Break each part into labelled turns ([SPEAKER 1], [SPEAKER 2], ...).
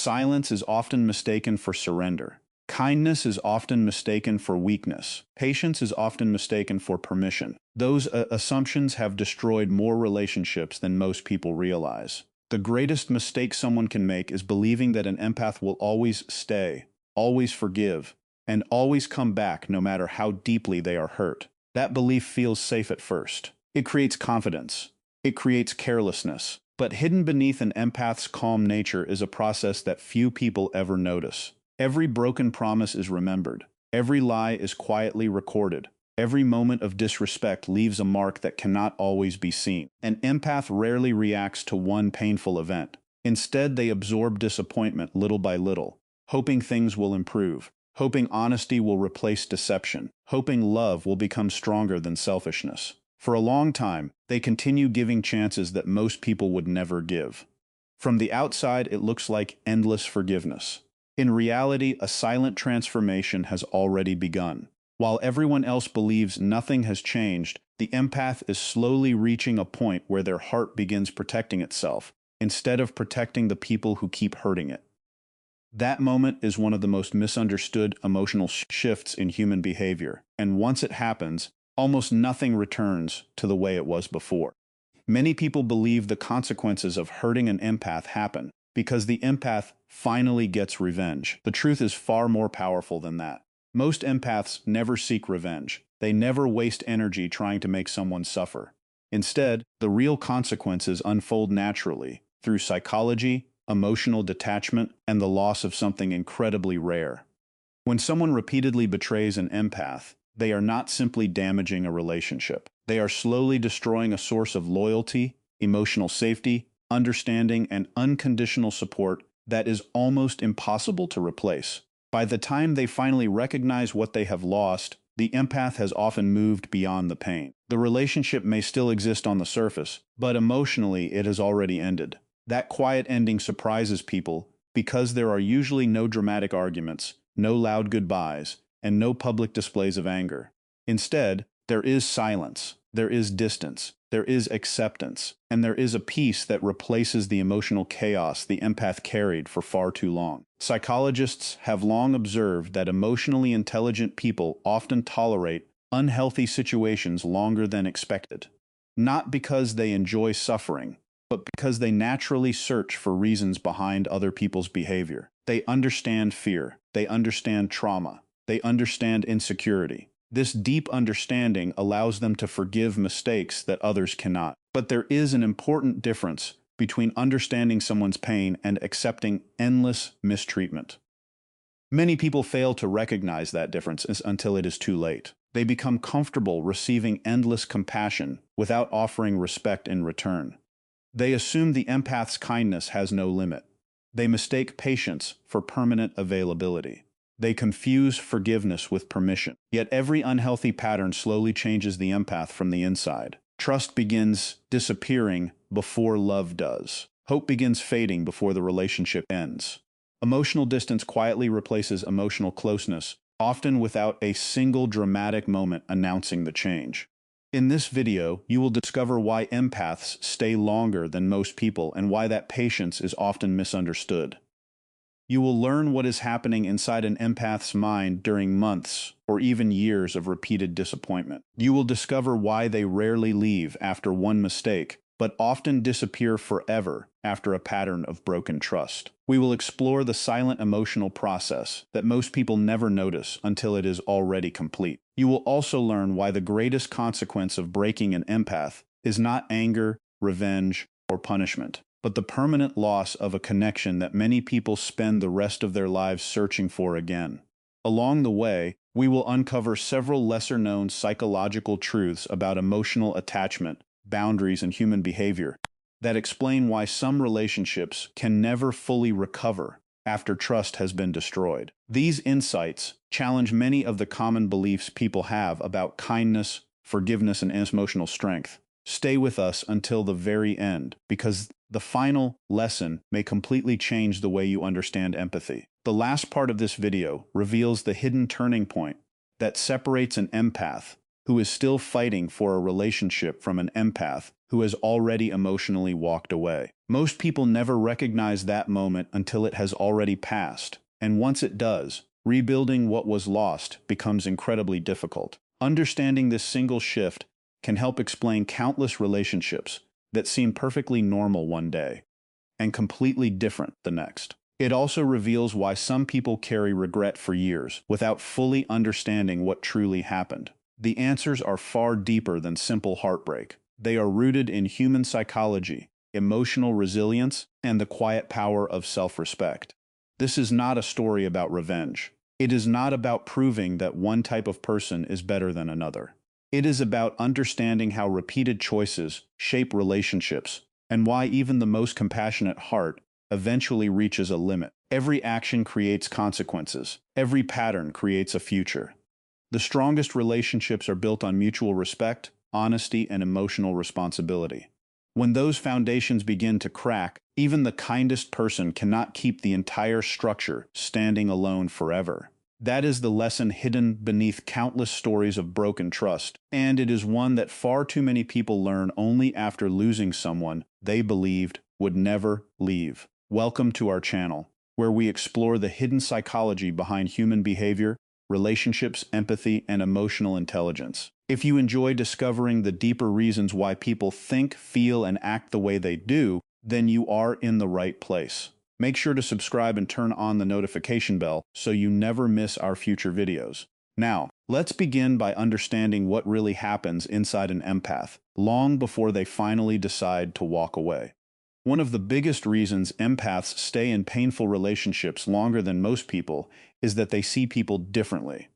[SPEAKER 1] Silence is often mistaken for surrender. Kindness is often mistaken for weakness. Patience is often mistaken for permission. Those assumptions have destroyed more relationships than most people realize. The greatest mistake someone can make is believing that an empath will always stay, always forgive, and always come back no matter how deeply they are hurt. That belief feels safe at first. It creates confidence. It creates carelessness. But hidden beneath an empath's calm nature is a process that few people ever notice. Every broken promise is remembered. Every lie is quietly recorded. Every moment of disrespect leaves a mark that cannot always be seen. An empath rarely reacts to one painful event. Instead, they absorb disappointment little by little, hoping things will improve, hoping honesty will replace deception, hoping love will become stronger than selfishness. For a long time, they continue giving chances that most people would never give. From the outside, it looks like endless forgiveness. In reality, a silent transformation has already begun. While everyone else believes nothing has changed, the empath is slowly reaching a point where their heart begins protecting itself, instead of protecting the people who keep hurting it. That moment is one of the most misunderstood emotional shifts in human behavior, and once it happens, almost nothing returns to the way it was before. Many people believe the consequences of hurting an empath happen because the empath finally gets revenge. The truth is far more powerful than that. Most empaths never seek revenge. They never waste energy trying to make someone suffer. Instead, the real consequences unfold naturally through psychology, emotional detachment, and the loss of something incredibly rare. When someone repeatedly betrays an empath, they are not simply damaging a relationship. They are slowly destroying a source of loyalty, emotional safety, understanding, and unconditional support that is almost impossible to replace. By the time they finally recognize what they have lost, the empath has often moved beyond the pain. The relationship may still exist on the surface, but emotionally it has already ended. That quiet ending surprises people because there are usually no dramatic arguments, no loud goodbyes, and no public displays of anger. Instead, there is silence, there is distance, there is acceptance, and there is a peace that replaces the emotional chaos the empath carried for far too long. Psychologists have long observed that emotionally intelligent people often tolerate unhealthy situations longer than expected, not because they enjoy suffering, but because they naturally search for reasons behind other people's behavior. They understand fear, they understand trauma, they understand insecurity. This deep understanding allows them to forgive mistakes that others cannot. But there is an important difference between understanding someone's pain and accepting endless mistreatment. Many people fail to recognize that difference until it is too late. They become comfortable receiving endless compassion without offering respect in return. They assume the empath's kindness has no limit. They mistake patience for permanent availability. They confuse forgiveness with permission. Yet every unhealthy pattern slowly changes the empath from the inside. Trust begins disappearing before love does. Hope begins fading before the relationship ends. Emotional distance quietly replaces emotional closeness, often without a single dramatic moment announcing the change. In this video, you will discover why empaths stay longer than most people and why that patience is often misunderstood. You will learn what is happening inside an empath's mind during months or even years of repeated disappointment. You will discover why they rarely leave after one mistake, but often disappear forever after a pattern of broken trust. We will explore the silent emotional process that most people never notice until it is already complete. You will also learn why the greatest consequence of breaking an empath is not anger, revenge, or punishment, but the permanent loss of a connection that many people spend the rest of their lives searching for again. Along the way, we will uncover several lesser-known psychological truths about emotional attachment, boundaries, and human behavior that explain why some relationships can never fully recover after trust has been destroyed. These insights challenge many of the common beliefs people have about kindness, forgiveness, and emotional strength. Stay with us until the very end, because the final lesson may completely change the way you understand empathy. The last part of this video reveals the hidden turning point that separates an empath who is still fighting for a relationship from an empath who has already emotionally walked away. Most people never recognize that moment until it has already passed, and once it does, rebuilding what was lost becomes incredibly difficult. Understanding this single shift can help explain countless relationships that seem perfectly normal one day and completely different the next. It also reveals why some people carry regret for years without fully understanding what truly happened. The answers are far deeper than simple heartbreak. They are rooted in human psychology, emotional resilience, and the quiet power of self-respect. This is not a story about revenge. It is not about proving that one type of person is better than another. It is about understanding how repeated choices shape relationships and why even the most compassionate heart eventually reaches a limit. Every action creates consequences. Every pattern creates a future. The strongest relationships are built on mutual respect, honesty, and emotional responsibility. When those foundations begin to crack, even the kindest person cannot keep the entire structure standing alone forever. That is the lesson hidden beneath countless stories of broken trust, and it is one that far too many people learn only after losing someone they believed would never leave. Welcome to our channel, where we explore the hidden psychology behind human behavior, relationships, empathy, and emotional intelligence. If you enjoy discovering the deeper reasons why people think, feel, and act the way they do, then you are in the right place. Make sure to subscribe and turn on the notification bell so you never miss our future videos. Now, let's begin by understanding what really happens inside an empath, long before they finally decide to walk away. One of the biggest reasons empaths stay in painful relationships longer than most people is that they see people differently.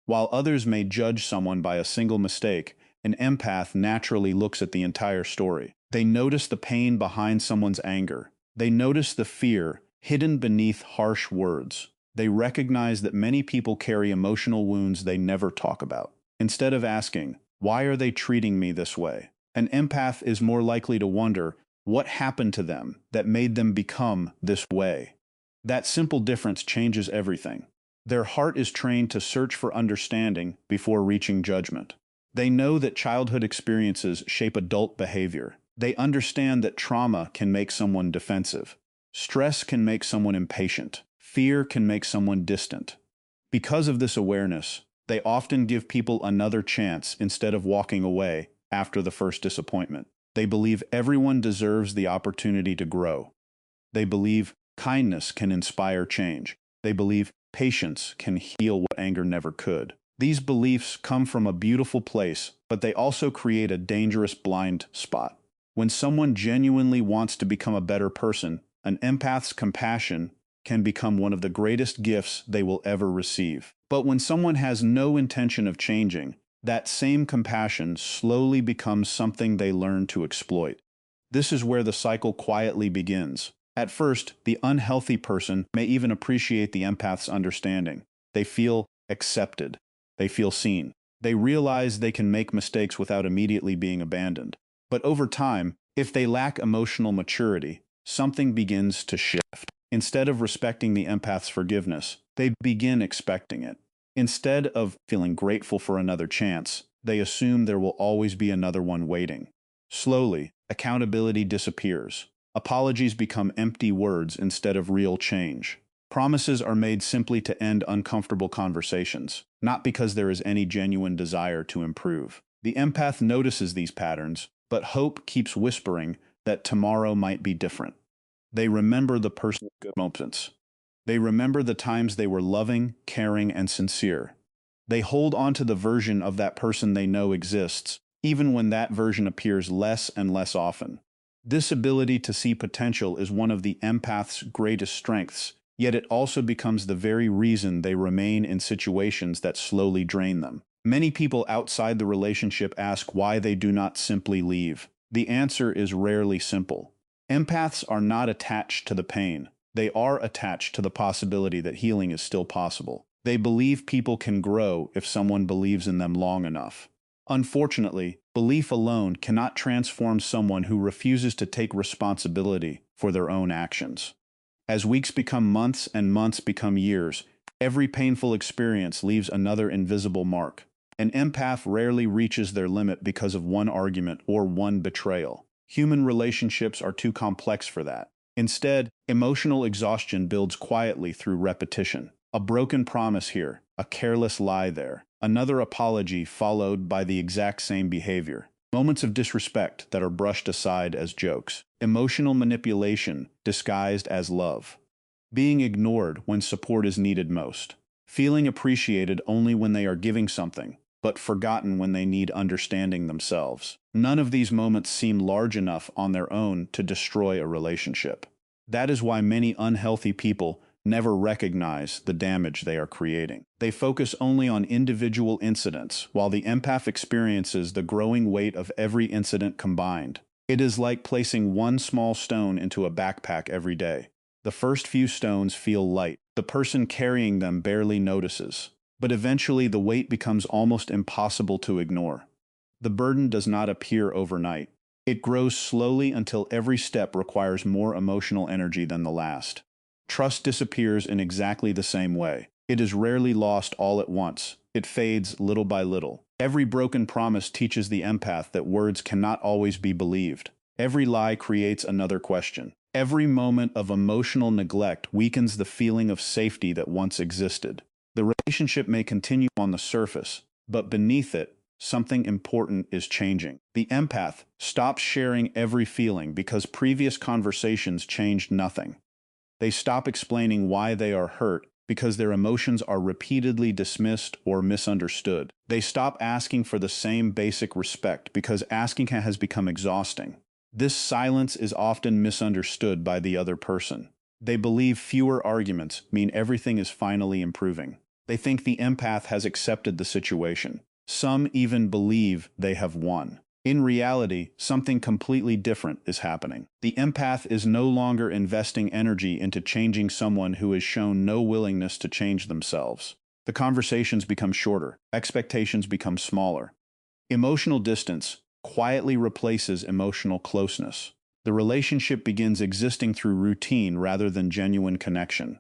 [SPEAKER 1] While others may judge someone by a single mistake, an empath naturally looks at the entire story. They notice the pain behind someone's anger. They notice the fear hidden beneath harsh words. They recognize that many people carry emotional wounds they never talk about. Instead of asking, "Why are they treating me this way?" an empath is more likely to wonder, what happened to them that made them become this way? That simple difference changes everything. Their heart is trained to search for understanding before reaching judgment. They know that childhood experiences shape adult behavior. They understand that trauma can make someone defensive. Stress can make someone impatient. Fear can make someone distant. Because of this awareness, they often give people another chance instead of walking away after the first disappointment. They believe everyone deserves the opportunity to grow. They believe kindness can inspire change. They believe patience can heal what anger never could. These beliefs come from a beautiful place, but they also create a dangerous blind spot. When someone genuinely wants to become a better person, an empath's compassion can become one of the greatest gifts they will ever receive. But when someone has no intention of changing, that same compassion slowly becomes something they learn to exploit. This is where the cycle quietly begins. At first, the unhealthy person may even appreciate the empath's understanding. They feel accepted. They feel seen. They realize they can make mistakes without immediately being abandoned. But over time, if they lack emotional maturity, something begins to shift. Instead of respecting the empath's forgiveness, they begin expecting it. Instead of feeling grateful for another chance, they assume there will always be another one waiting. Slowly, accountability disappears. Apologies become empty words instead of real change. Promises are made simply to end uncomfortable conversations, not because there is any genuine desire to improve. The empath notices these patterns, but hope keeps whispering that tomorrow might be different. They remember the person's good moments. They remember the times they were loving, caring, and sincere. They hold on to the version of that person they know exists, even when that version appears less and less often. This ability to see potential is one of the empath's greatest strengths, yet it also becomes the very reason they remain in situations that slowly drain them. Many people outside the relationship ask why they do not simply leave. The answer is rarely simple. Empaths are not attached to the pain. They are attached to the possibility that healing is still possible. They believe people can grow if someone believes in them long enough. Unfortunately, belief alone cannot transform someone who refuses to take responsibility for their own actions. As weeks become months and months become years, every painful experience leaves another invisible mark. An empath rarely reaches their limit because of one argument or one betrayal. Human relationships are too complex for that. Instead, emotional exhaustion builds quietly through repetition. A broken promise here, a careless lie there, another apology followed by the exact same behavior. Moments of disrespect that are brushed aside as jokes. Emotional manipulation disguised as love. Being ignored when support is needed most. Feeling appreciated only when they are giving something, but forgotten when they need understanding themselves. None of these moments seem large enough on their own to destroy a relationship. That is why many unhealthy people never recognize the damage they are creating. They focus only on individual incidents, while the empath experiences the growing weight of every incident combined. It is like placing one small stone into a backpack every day. The first few stones feel light. The person carrying them barely notices. But eventually the weight becomes almost impossible to ignore. The burden does not appear overnight. It grows slowly until every step requires more emotional energy than the last. Trust disappears in exactly the same way. It is rarely lost all at once. It fades little by little. Every broken promise teaches the empath that words cannot always be believed. Every lie creates another question. Every moment of emotional neglect weakens the feeling of safety that once existed. The relationship may continue on the surface, but beneath it, something important is changing. The empath stops sharing every feeling because previous conversations changed nothing. They stop explaining why they are hurt because their emotions are repeatedly dismissed or misunderstood. They stop asking for the same basic respect because asking has become exhausting. This silence is often misunderstood by the other person. They believe fewer arguments mean everything is finally improving. They think the empath has accepted the situation. Some even believe they have won. In reality, something completely different is happening. The empath is no longer investing energy into changing someone who has shown no willingness to change themselves. The conversations become shorter. Expectations become smaller. Emotional distance quietly replaces emotional closeness. The relationship begins existing through routine rather than genuine connection.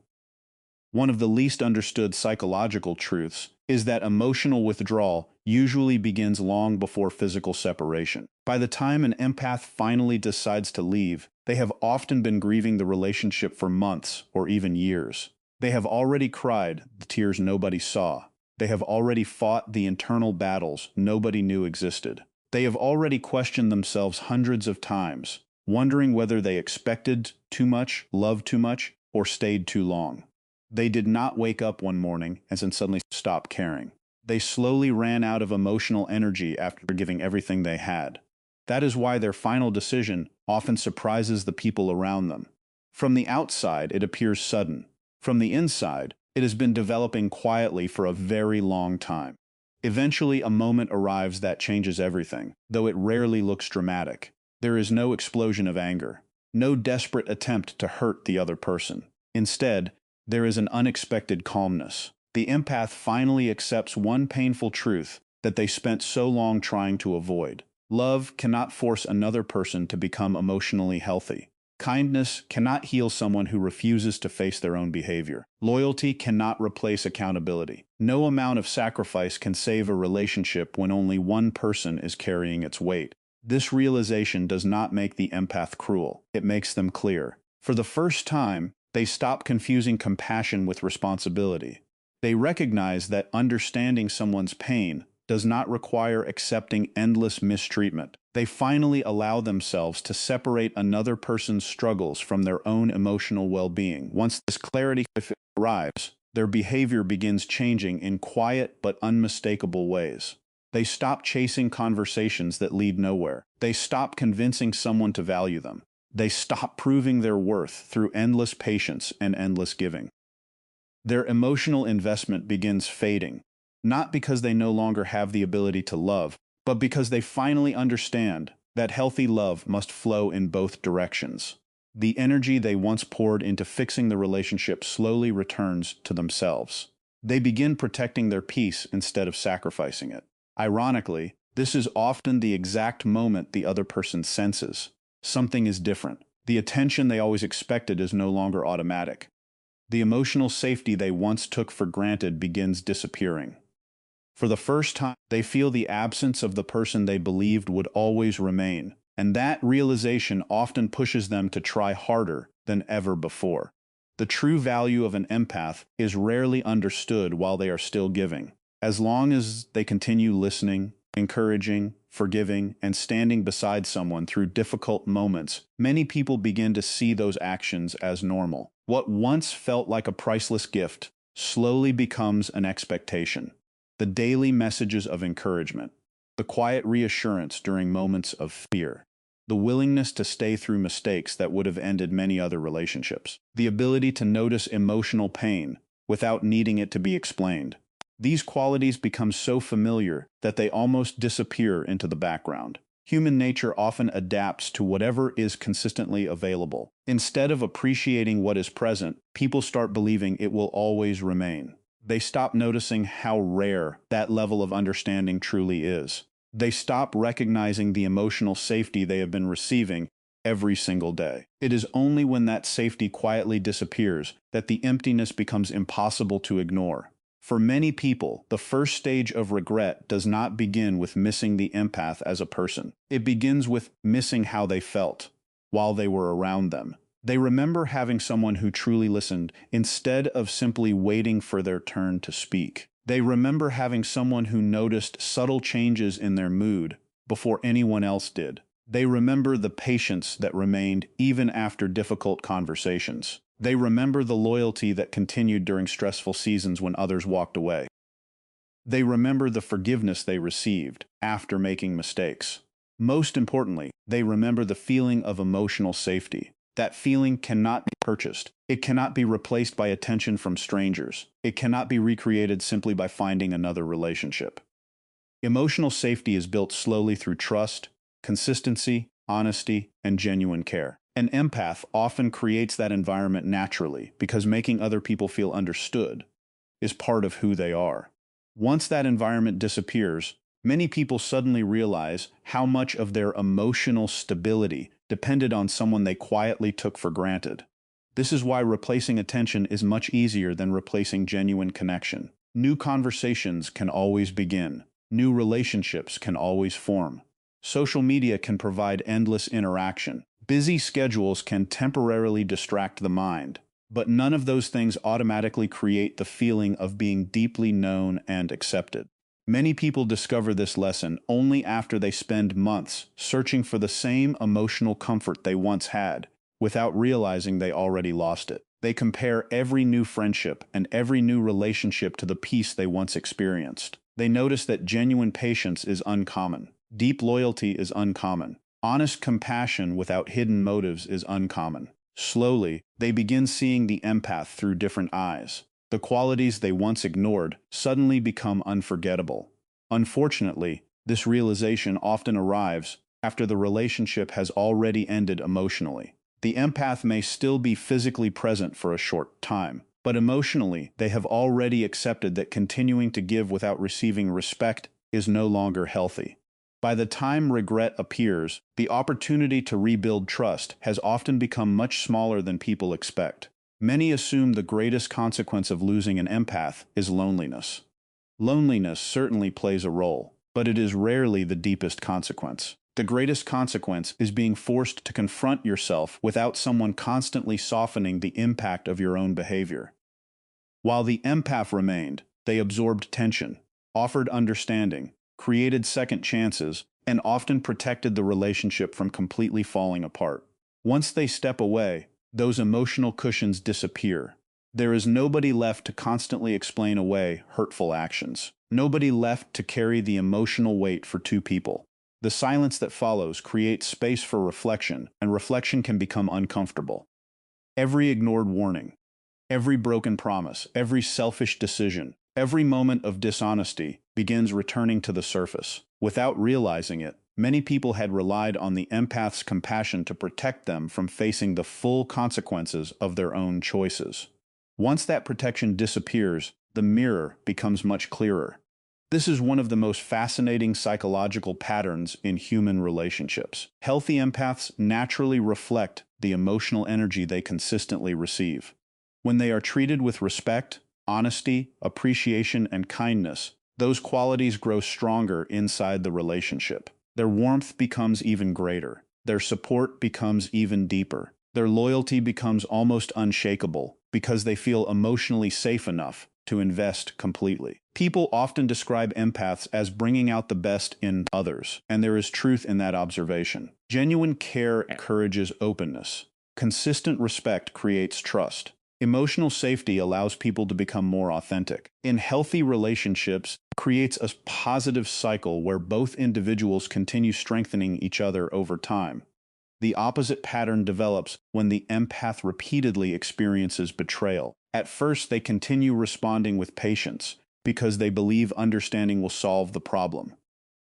[SPEAKER 1] One of the least understood psychological truths is that emotional withdrawal usually begins long before physical separation. By the time an empath finally decides to leave, they have often been grieving the relationship for months or even years. They have already cried the tears nobody saw. They have already fought the internal battles nobody knew existed. They have already questioned themselves hundreds of times, wondering whether they expected too much, loved too much, or stayed too long. They did not wake up one morning and then suddenly stop caring. They slowly ran out of emotional energy after giving everything they had. That is why their final decision often surprises the people around them. From the outside, it appears sudden. From the inside, it has been developing quietly for a very long time. Eventually, a moment arrives that changes everything, though it rarely looks dramatic. There is no explosion of anger, no desperate attempt to hurt the other person. Instead, there is an unexpected calmness. The empath finally accepts one painful truth that they spent so long trying to avoid. Love cannot force another person to become emotionally healthy. Kindness cannot heal someone who refuses to face their own behavior. Loyalty cannot replace accountability. No amount of sacrifice can save a relationship when only one person is carrying its weight. This realization does not make the empath cruel. It makes them clear. For the first time, they stop confusing compassion with responsibility. They recognize that understanding someone's pain does not require accepting endless mistreatment. They finally allow themselves to separate another person's struggles from their own emotional well-being. Once this clarity arrives, their behavior begins changing in quiet but unmistakable ways. They stop chasing conversations that lead nowhere. They stop convincing someone to value them. They stop proving their worth through endless patience and endless giving. Their emotional investment begins fading, not because they no longer have the ability to love, but because they finally understand that healthy love must flow in both directions. The energy they once poured into fixing the relationship slowly returns to themselves. They begin protecting their peace instead of sacrificing it. Ironically, this is often the exact moment the other person senses something is different. The attention they always expected is no longer automatic. The emotional safety they once took for granted begins disappearing. For the first time, they feel the absence of the person they believed would always remain, and that realization often pushes them to try harder than ever before. The true value of an empath is rarely understood while they are still giving. As long as they continue listening, encouraging, forgiving, and standing beside someone through difficult moments, many people begin to see those actions as normal. What once felt like a priceless gift slowly becomes an expectation. The daily messages of encouragement, the quiet reassurance during moments of fear, the willingness to stay through mistakes that would have ended many other relationships, the ability to notice emotional pain without needing it to be explained. These qualities become so familiar that they almost disappear into the background. Human nature often adapts to whatever is consistently available. Instead of appreciating what is present, people start believing it will always remain. They stop noticing how rare that level of understanding truly is. They stop recognizing the emotional safety they have been receiving every single day. It is only when that safety quietly disappears that the emptiness becomes impossible to ignore. For many people, the first stage of regret does not begin with missing the empath as a person. It begins with missing how they felt while they were around them. They remember having someone who truly listened instead of simply waiting for their turn to speak. They remember having someone who noticed subtle changes in their mood before anyone else did. They remember the patience that remained even after difficult conversations. They remember the loyalty that continued during stressful seasons when others walked away. They remember the forgiveness they received after making mistakes. Most importantly, they remember the feeling of emotional safety. That feeling cannot be purchased. It cannot be replaced by attention from strangers. It cannot be recreated simply by finding another relationship. Emotional safety is built slowly through trust, consistency, honesty, and genuine care. An empath often creates that environment naturally because making other people feel understood is part of who they are. Once that environment disappears, many people suddenly realize how much of their emotional stability depended on someone they quietly took for granted. This is why replacing attention is much easier than replacing genuine connection. New conversations can always begin. New relationships can always form. Social media can provide endless interaction. Busy schedules can temporarily distract the mind, but none of those things automatically create the feeling of being deeply known and accepted. Many people discover this lesson only after they spend months searching for the same emotional comfort they once had, without realizing they already lost it. They compare every new friendship and every new relationship to the peace they once experienced. They notice that genuine patience is uncommon. Deep loyalty is uncommon. Honest compassion without hidden motives is uncommon. Slowly, they begin seeing the empath through different eyes. The qualities they once ignored suddenly become unforgettable. Unfortunately, this realization often arrives after the relationship has already ended emotionally. The empath may still be physically present for a short time, but emotionally, they have already accepted that continuing to give without receiving respect is no longer healthy. By the time regret appears, the opportunity to rebuild trust has often become much smaller than people expect. Many assume the greatest consequence of losing an empath is loneliness. Loneliness certainly plays a role, but it is rarely the deepest consequence. The greatest consequence is being forced to confront yourself without someone constantly softening the impact of your own behavior. While the empath remained, they absorbed tension, offered understanding, created second chances, and often protected the relationship from completely falling apart. Once they step away, those emotional cushions disappear. There is nobody left to constantly explain away hurtful actions. Nobody left to carry the emotional weight for two people. The silence that follows creates space for reflection, and reflection can become uncomfortable. Every ignored warning, every broken promise, every selfish decision, every moment of dishonesty begins returning to the surface. Without realizing it, many people had relied on the empath's compassion to protect them from facing the full consequences of their own choices. Once that protection disappears, the mirror becomes much clearer. This is one of the most fascinating psychological patterns in human relationships. Healthy empaths naturally reflect the emotional energy they consistently receive. When they are treated with respect, honesty, appreciation, and kindness, those qualities grow stronger inside the relationship. Their warmth becomes even greater. Their support becomes even deeper. Their loyalty becomes almost unshakable because they feel emotionally safe enough to invest completely. People often describe empaths as bringing out the best in others, and there is truth in that observation. Genuine care encourages openness. Consistent respect creates trust. Emotional safety allows people to become more authentic. In healthy relationships, creates a positive cycle where both individuals continue strengthening each other over time. The opposite pattern develops when the empath repeatedly experiences betrayal. At first, they continue responding with patience because they believe understanding will solve the problem.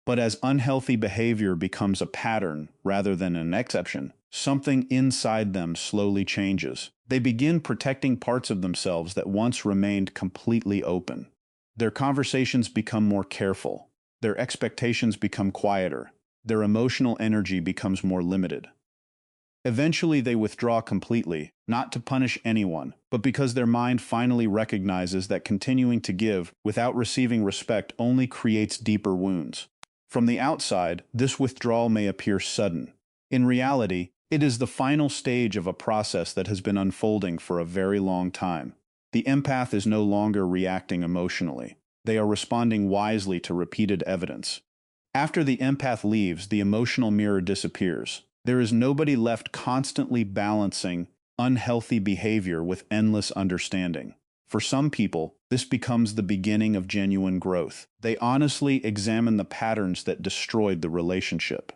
[SPEAKER 1] But as unhealthy behavior becomes a pattern rather than an exception, something inside them slowly changes. They begin protecting parts of themselves that once remained completely open. Their conversations become more careful. Their expectations become quieter. Their emotional energy becomes more limited. Eventually, they withdraw completely, not to punish anyone, but because their mind finally recognizes that continuing to give without receiving respect only creates deeper wounds. From the outside, this withdrawal may appear sudden. In reality, it is the final stage of a process that has been unfolding for a very long time. The empath is no longer reacting emotionally. They are responding wisely to repeated evidence. After the empath leaves, the emotional mirror disappears. There is nobody left constantly balancing unhealthy behavior with endless understanding. For some people, this becomes the beginning of genuine growth. They honestly examine the patterns that destroyed the relationship.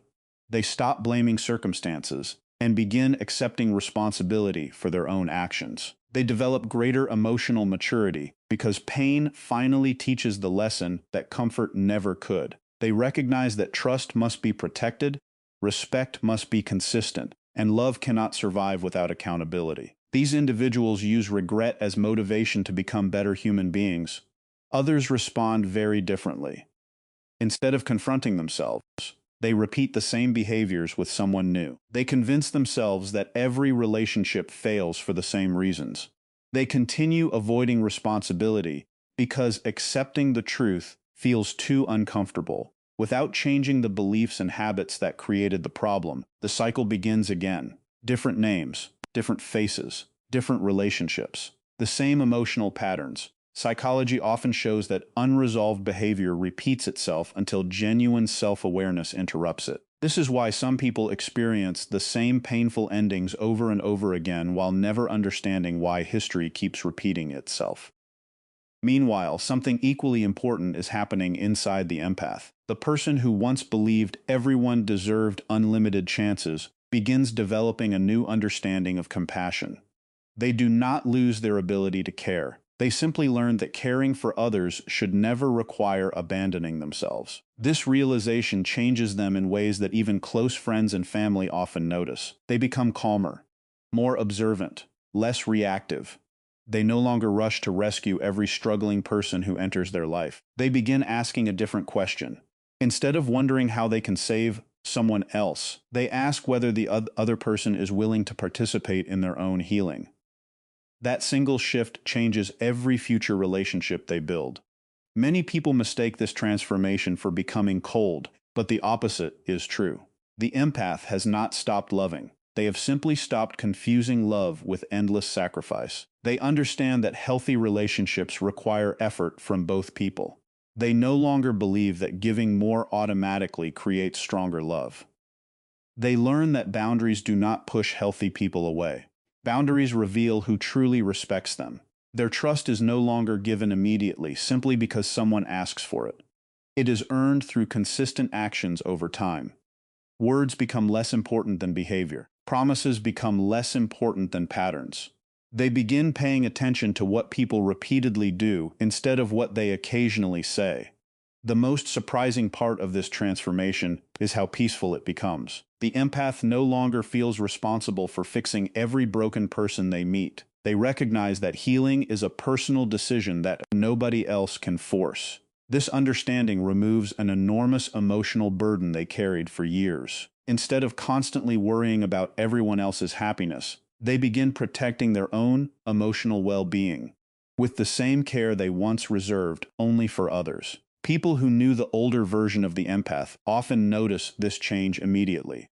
[SPEAKER 1] They stop blaming circumstances and begin accepting responsibility for their own actions. They develop greater emotional maturity because pain finally teaches the lesson that comfort never could. They recognize that trust must be protected, respect must be consistent, and love cannot survive without accountability. These individuals use regret as motivation to become better human beings. Others respond very differently. Instead of confronting themselves, they repeat the same behaviors with someone new. They convince themselves that every relationship fails for the same reasons. They continue avoiding responsibility because accepting the truth feels too uncomfortable. Without changing the beliefs and habits that created the problem, the cycle begins again. Different names, different faces, different relationships, the same emotional patterns. Psychology often shows that unresolved behavior repeats itself until genuine self-awareness interrupts it. This is why some people experience the same painful endings over and over again while never understanding why history keeps repeating itself. Meanwhile, something equally important is happening inside the empath. The person who once believed everyone deserved unlimited chances begins developing a new understanding of compassion. They do not lose their ability to care. They simply learn that caring for others should never require abandoning themselves. This realization changes them in ways that even close friends and family often notice. They become calmer, more observant, less reactive. They no longer rush to rescue every struggling person who enters their life. They begin asking a different question. Instead of wondering how they can save someone else, they ask whether the other person is willing to participate in their own healing. That single shift changes every future relationship they build. Many people mistake this transformation for becoming cold, but the opposite is true. The empath has not stopped loving. They have simply stopped confusing love with endless sacrifice. They understand that healthy relationships require effort from both people. They no longer believe that giving more automatically creates stronger love. They learn that boundaries do not push healthy people away. Boundaries reveal who truly respects them. Their trust is no longer given immediately simply because someone asks for it. It is earned through consistent actions over time. Words become less important than behavior. Promises become less important than patterns. They begin paying attention to what people repeatedly do instead of what they occasionally say. The most surprising part of this transformation is how peaceful it becomes. The empath no longer feels responsible for fixing every broken person they meet. They recognize that healing is a personal decision that nobody else can force. This understanding removes an enormous emotional burden they carried for years. Instead of constantly worrying about everyone else's happiness, they begin protecting their own emotional well-being with the same care they once reserved only for others. People who knew the older version of the empath often notice this change immediately.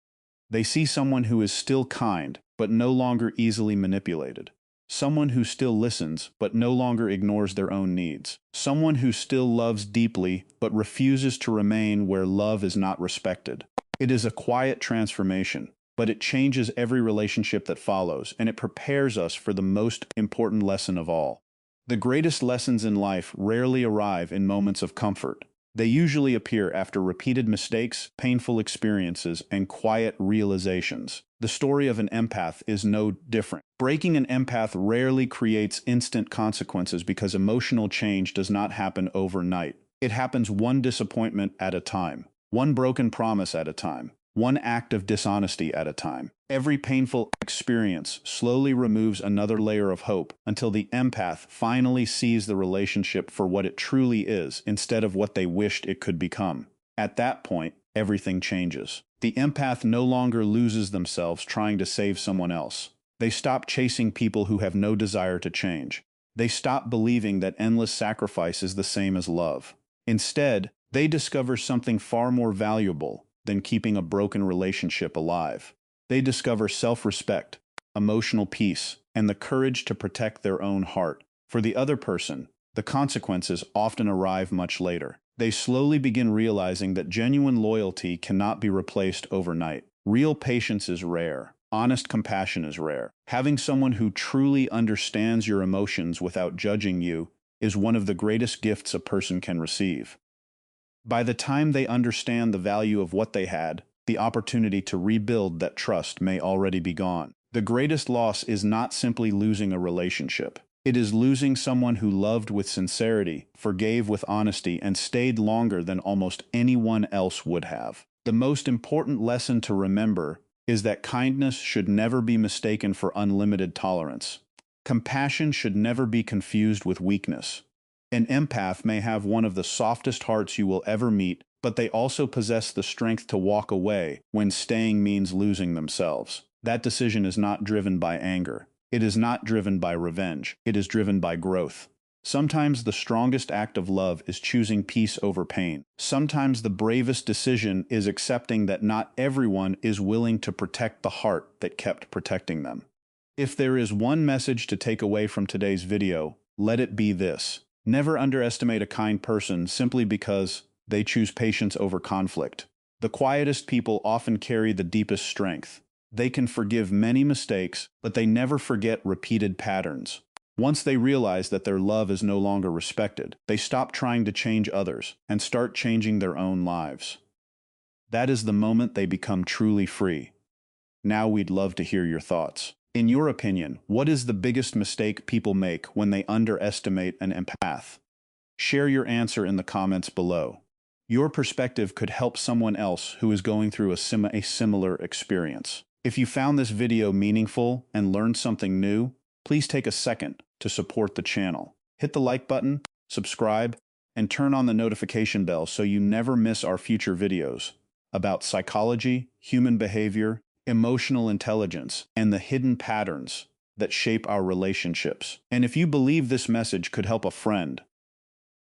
[SPEAKER 1] They see someone who is still kind, but no longer easily manipulated. Someone who still listens, but no longer ignores their own needs. Someone who still loves deeply, but refuses to remain where love is not respected. It is a quiet transformation, but it changes every relationship that follows, and it prepares us for the most important lesson of all. The greatest lessons in life rarely arrive in moments of comfort. They usually appear after repeated mistakes, painful experiences, and quiet realizations. The story of an empath is no different. Breaking an empath rarely creates instant consequences because emotional change does not happen overnight. It happens one disappointment at a time, one broken promise at a time, one act of dishonesty at a time. Every painful experience slowly removes another layer of hope until the empath finally sees the relationship for what it truly is instead of what they wished it could become. At that point, everything changes. The empath no longer loses themselves trying to save someone else. They stop chasing people who have no desire to change. They stop believing that endless sacrifice is the same as love. Instead, they discover something far more valuable than keeping a broken relationship alive. They discover self-respect, emotional peace, and the courage to protect their own heart. For the other person, the consequences often arrive much later. They slowly begin realizing that genuine loyalty cannot be replaced overnight. Real patience is rare. Honest compassion is rare. Having someone who truly understands your emotions without judging you is one of the greatest gifts a person can receive. By the time they understand the value of what they had, the opportunity to rebuild that trust may already be gone. The greatest loss is not simply losing a relationship. It is losing someone who loved with sincerity, forgave with honesty, and stayed longer than almost anyone else would have. The most important lesson to remember is that kindness should never be mistaken for unlimited tolerance. Compassion should never be confused with weakness. An empath may have one of the softest hearts you will ever meet, but they also possess the strength to walk away when staying means losing themselves. That decision is not driven by anger. It is not driven by revenge. It is driven by growth. Sometimes the strongest act of love is choosing peace over pain. Sometimes the bravest decision is accepting that not everyone is willing to protect the heart that kept protecting them. If there is one message to take away from today's video, let it be this. Never underestimate a kind person simply because they choose patience over conflict. The quietest people often carry the deepest strength. They can forgive many mistakes, but they never forget repeated patterns. Once they realize that their love is no longer respected, they stop trying to change others and start changing their own lives. That is the moment they become truly free. Now we'd love to hear your thoughts. In your opinion, what is the biggest mistake people make when they underestimate an empath? Share your answer in the comments below. Your perspective could help someone else who is going through a similar experience. If you found this video meaningful and learned something new, please take a second to support the channel. Hit the like button, subscribe, and turn on the notification bell so you never miss our future videos about psychology, human behavior, emotional intelligence, and the hidden patterns that shape our relationships. And if you believe this message could help a friend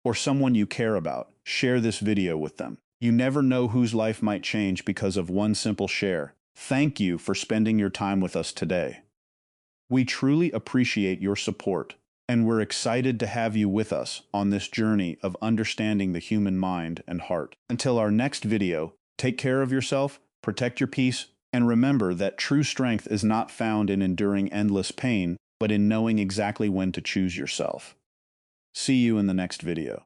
[SPEAKER 1] or someone you care about, share this video with them. You never know whose life might change because of one simple share. Thank you for spending your time with us today. We truly appreciate your support, and we're excited to have you with us on this journey of understanding the human mind and heart. Until our next video, take care of yourself, protect your peace, and remember that true strength is not found in enduring endless pain, but in knowing exactly when to choose yourself. See you in the next video.